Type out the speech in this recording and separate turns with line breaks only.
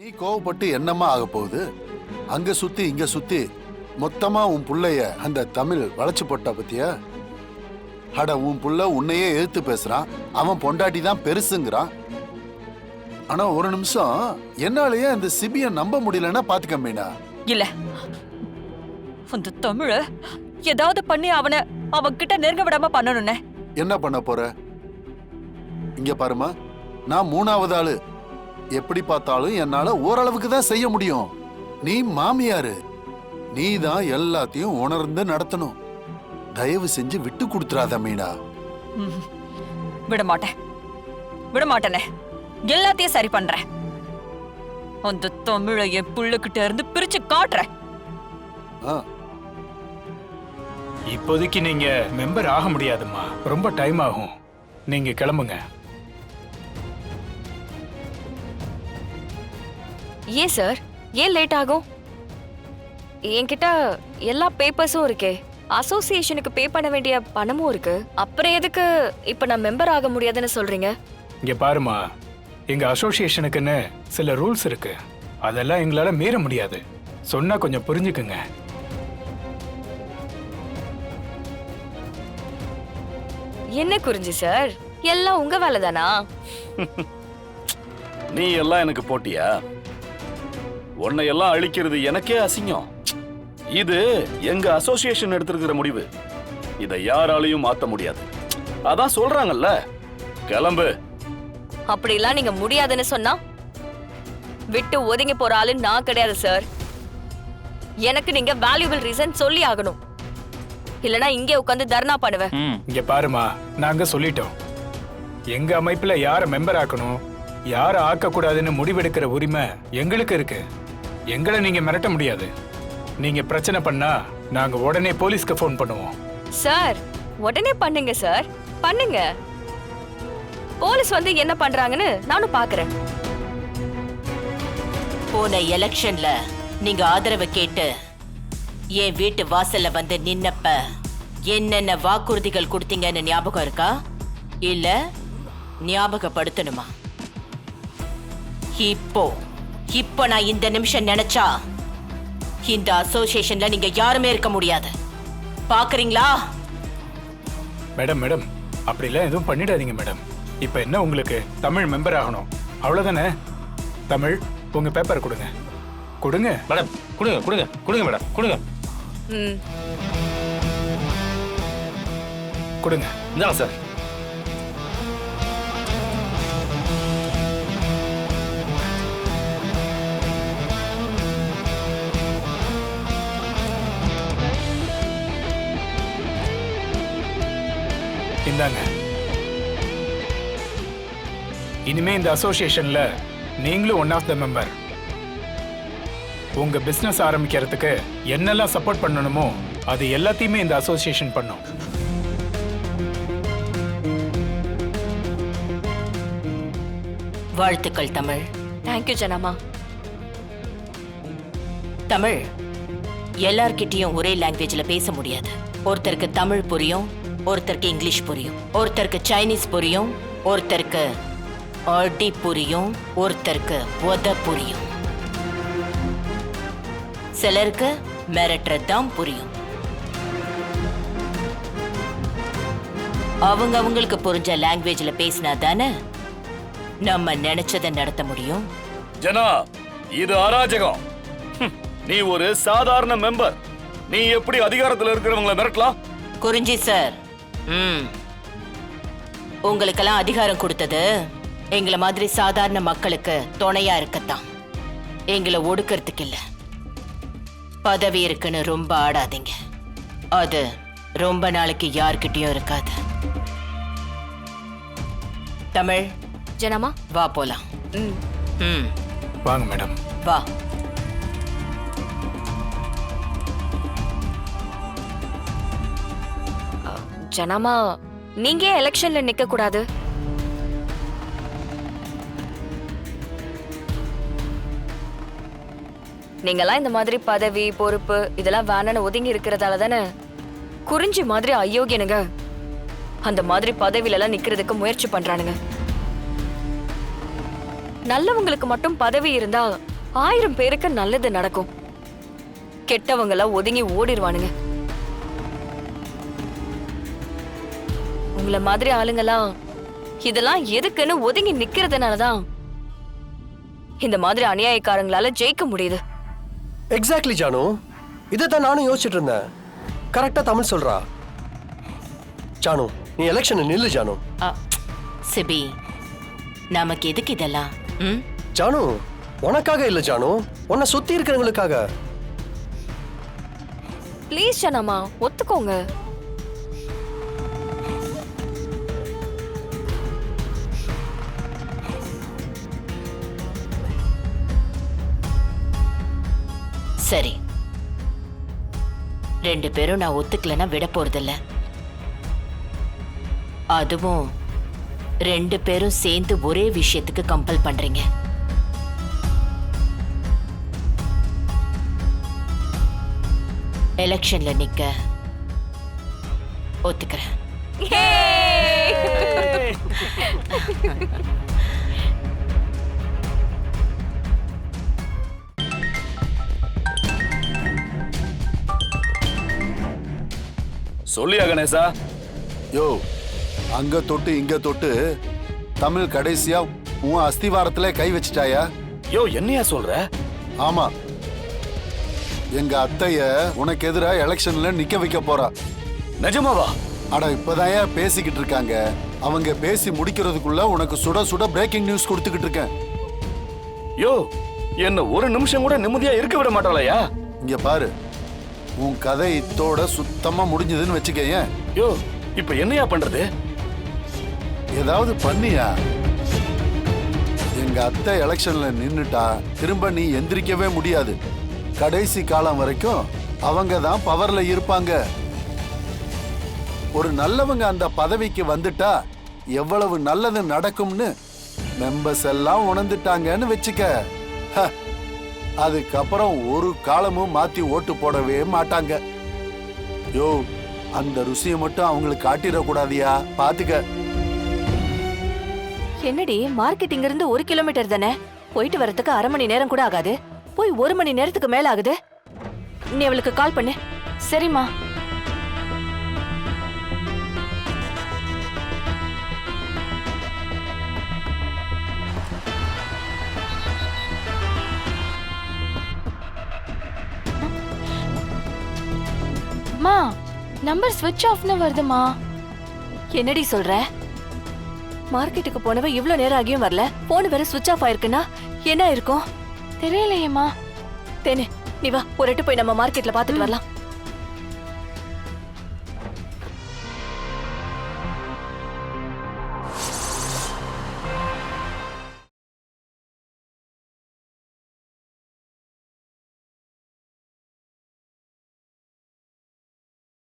நீ கோவப்பட்டு என்னமா ஆக போகுது? அங்க சுத்தி இங்க சுத்தி மொத்தமா உன் புள்ளைய அந்த தமிழ் வளைச்சு போட்டா பத்தியா? அட, உன் புள்ள உன்னையே எதிர்த்து பேசுறான். அவன் பொண்டாட்டி தான் பெருசுங்கிறான். ஆனா ஒரு நிமிஷம் என்னாலயே அந்த சிபிய நம்ப முடியலன்னா பாத்துக்க மீனா.
இல்ல, அந்த தமிழ ஏதாவது பண்ணி அவனை அவன்கிட்ட நெருங்க விடாம பண்ணணும்னே.
என்ன பண்ண போற? இங்க பாருமா, நான் மூணாவது ஆளு. எப்படி பார்த்தாலும் என்னால ஓரளவுக்கு தான் செய்ய முடியும். நீ மாமியாரு, நீ தான் எல்லாத்தையும் உணர்ந்து நடத்தணும். தயவு செஞ்சு விட்டு கொடுத்துறாத மீனா.
விட மாட்டேன், விட மாட்டேனே. எல்லாத்தையும் சரி பண்றேன். அந்த தமிழ என் புள்ளகிட்ட இருந்து பிரிச்சு காட்டுறேன்.
இப்போதைக்கு நீங்க மெம்பர் ஆக முடியாதும்மா, ரொம்ப டைம் ஆகும். நீங்க கிளம்புங்க.
ஏன் சார், ஏன் லேட் ஆகும்? என்கிட்ட எல்லா பேப்பர்ஸும் இருக்கே, அசோசியேஷனுக்கு பே பண்ண வேண்டிய பணமும் இருக்கு. அப்புறம் எதுக்கு இப்ப நான் மெம்பர் ஆக முடியாதுன்னு சொல்றீங்க?
இங்க பாருமா, எங்க அசோசியேஷனுக்குன்னு சில ரூல்ஸ் இருக்கு. அதெல்லாம் எங்களால மீற முடியாது. சொன்னா கொஞ்சம் புரிஞ்சுக்குங்க.
என்ன குறிஞ்சி சார், எல்லாம் உங்க வேலை தானா?
நீ எல்லாம் எனக்கு போட்டியா? உன்னை எல்லாம் அழிக்கிறது எனக்கே அசிங்கம். இது எங்க அசோசியேஷன் எடுத்திருக்கிற முடிவு. இதை யாராலையும் மாத்த முடியாது. அதான் சொல்றாங்கல்ல, கிளம்பு.
அப்படிலாம் நீங்க முடியாதுன்னு சொன்னா விட்டு ஒதுங்கி போற ஆளு நான் கிடையாது சார். எனக்கு நீங்க வேல்யூபிள் ரீசன் சொல்லி ஆகணும், இல்லனா இங்கே உட்கார்ந்து தர்ணா பண்ணுவேன்.
இங்க பாருமா, நாங்க சொல்லிட்டோம். எங்க அமைப்புல யார மெம்பர் ஆக்கணும், யார ஆக்க கூடாதுன்னு முடிவெடுக்கிற உரிமை எங்களுக்கு இருக்கு. எங்களை நீங்க மிரட்ட முடியாது. நீங்க பிரச்சனை பண்ணா நாங்க உடனே போலீஸ்க்கு ஃபோன் பண்ணுவோம்.
சார், உடனே பண்ணுங்க சார், பண்ணுங்க. போலீஸ் வந்து என்ன பண்றாங்கன்னு நானும் பாக்குறேன்.
போன எலெக்ஷன்ல நீங்க ஆதரவு கேட்டு என் வீட்டு வாசல்ல வந்து நின்னப்ப என்னென்ன வாக்குறுதிகள் கொடுத்தீங்கன்னு ஞாபகம் இருக்கா? இல்ல ஞாபகப்படுத்தணுமா? இப்போ நான் இந்த நிமிஷம் நினைச்சா இந்த அசோசியேஷன்ல நீங்க யாருமே இருக்க முடியாது. பாக்குறீங்களா?
மேடம் மேடம், அப்படிலாம் எதுவும் பண்ணிடாதீங்க மேடம். இப்ப என்ன, உங்களுக்கு தமிழ் மெம்பர் ஆகணும், அவ்வளவுதானே? தமிழ், உங்க பேப்பர் கொடுங்க. கொடுங்க
மேடம், கொடுங்க கொடுங்க கொடுங்க மேடம், கொடுங்க.
கொடுங்க.
இந்தாங்க சார்.
இந்தாங்க. இனிமே இந்த அசோசியேஷன்ல நீங்களும் ஒன் ஆஃப் த மெம்பர். உங்க பிசினஸ் ஆரம்பிக்கிறதுக்கு என்னெல்லாம் சப்போர்ட் பண்ணணுமோ அது எல்லாத்தையுமே இந்த அசோசியேஷன் பண்ணும்.
வாழ்த்துக்கள் தமிழ்.
தேங்க்யூ ஜனமா.
தமிழ், எல்லார்கிட்டயும் ஒரே லாங்குவேஜ்ல பேச முடியாது. ஒருத்தருக்கு தமிழ் புரியும், ஒருத்தருக்கு இங்கிலீஷ் புரியும், ஒருத்தருக்கு சைனீஸ் புரியும், ஒருத்தருக்கு ஆர்டி புரியும், ஒருத்தருக்கு உத புரியும், சிலருக்கு மிரட்டுறதுதான் புரியும். அவங்க அவங்களுக்கு புரிஞ்ச லாங்குவேஜ்ல பேசினா தானே நம்ம நினைச்சதை நடத்த முடியும்.
ஜனா, இது அராஜகம். நீ ஒரு சாதாரண மெம்பர். நீ எப்படி அதிகாரத்துல இருக்கிறவங்களை மிரட்டலாம்?
குறிஞ்சி சார், உங்களுக்கெல்லாம் அதிகாரம் கொடுத்தது எங்களை மாதிரி சாதாரண மக்களுக்கு துணையா இருக்கத்தான், எங்களை ஒடுக்கிறதுக்கு இல்ல. பதவி இருக்குன்னு ரொம்ப ஆடாதீங்க. அது ரொம்ப நாளைக்கு யார்கிட்டயும் இருக்காது. தமிழ்,
ஜனமா
வா போலாம்.
வாங்க மேடம்,
வா.
ஜனமா, நீங்க ஏன் எலெக்ஷன்ல நிக்க கூடாது? நீங்கெல்லாம் இந்த மாதிரி பதவி பொறுப்பு இதெல்லாம் வேணும்னு ஒதுங்கி இருக்கிறதால தானே குறிஞ்சி மாதிரி அயோக்கியனுங்க அந்த மாதிரி பதவியில எல்லாம் நிக்கிறதுக்கு முயற்சி பண்றானுங்க. நல்லவங்களுக்கு மட்டும் பதவி இருந்தா 1000 பேருக்கு நல்லது நடக்கும். கெட்டவங்கள ஒதுங்கி ஓடிடுவானுங்க. உங்கள மாதிரி ஆளுங்களாம் இதெல்லாம் எதுக்குன்னு ஒதுங்கி நிக்கிறதுனாலதான் இந்த மாதிரி அநியாயக்காரங்களால ஜெயிக்க முடியுது.
எக்ஸாக்ட்லி ஜானு, இதைத்தான் நானும் யோசிச்சுட்டு இருந்தேன். கரெக்டா தமிழ் சொல்றா. ஜானு, நீ எலெக்ஷன் நில்லு ஜானு.
சிபி, நமக்கு எதுக்கு இதெல்லாம்?
ஜானு, உனக்காக இல்ல ஜானு, உன்னை சுத்தி இருக்கிறவங்களுக்காக.
ப்ளீஸ் ஜனமா, ஒத்துக்கோங்க.
சரி, 2 பேரும் நான் ஒத்துக்கலன்னா விட போறதில்ல. அதுவும் 2 பேரும் சேர்ந்து ஒரே விஷயத்துக்கு கம்பல் பண்றீங்க. எலெக்ஷன்ல நிக்க ஒத்துக்கிறேன்.
சொல்லியா கணேசா?
யோ, அங்க தொட்டு இங்க தொட்டு தமிழ் கடைசியா உன் அஸ்திவாரத்திலே கை வச்சிட்டாயா?
யோ, என்னையா சொல்ற?
ஆமா, எங்க அத்தைய உனக்கு எதிரா எலெக்ஷன்ல நிக்க வைக்க போறா.
நிஜமாவா?
அட, இப்பதான் பேசிக்கிட்டு இருக்காங்க. அவங்க பேசி முடிக்கிறதுக்குள்ள உனக்கு சுட சுட பிரேக்கிங் நியூஸ் கொடுத்துக்கிட்டு இருக்கேன்.
யோ, என்ன ஒரு நிமிஷம் கூட நிம்மதியா இருக்க விட மாட்டாளையா?
இங்க பாரு, உன் கதை இத்தோட சுத்தமா முடிஞ்சதுன்னு வச்சுக்கேன்.
யோ, இப்ப என்னையா பண்றது?
ஏதாவது பண்ணியா? எங்க அத்தை எலெக்ஷன்ல நின்னுட்டா திரும்ப நீ எந்திரிக்கவே முடியாது. கடைசி காலம் வரைக்கும் அவங்க தான் பவர்ல இருப்பாங்க. ஒரு நல்லவங்க அந்த பதவிக்கு வந்துட்டா எவ்வளவு நல்லது நடக்கும்னு மெம்பர்ஸ் எல்லாம் உணர்ந்துட்டாங்கன்னு வச்சுக்க. அதுக்கப்புறம் ஒரு காலமும் மாத்தி ஓட்டு போடவே மாட்டாங்க. யோ, அந்த ருசியை மட்டும் அவங்களுக்கு காட்டிடக்கூடாதியா, பாத்துக்க.
என்னடி, மார்க்கெட்டிங் இருந்து 1 கிலோமீட்டர் தானே, போயிட்டு வரதுக்கு 1/2 மணி நேரம் கூட ஆகாது. போய் 1 மணி நேரத்துக்கு மேல ஆகுது. நீ அவளுக்கு கால் பண்ணு. சரிம்மா.
மா, நம்பர் ஸ்விட்ச் ஆஃப்னு வருதுமா.
என்னடி சொல்ற? மார்க்கெட்டுக்கு போனவ இவ்ளோ நேரம் ஆகியும் வரல, போன் வேற ஸ்விட்ச் ஆஃப் ஆயிருக்குன்னா என்ன இருக்கும்?
தெரியலையேம்மா.
தேனே, நீ வா, ஒரு எட்டு போய் நம்ம மார்க்கெட்ல பாத்துட்டு வரலாம்.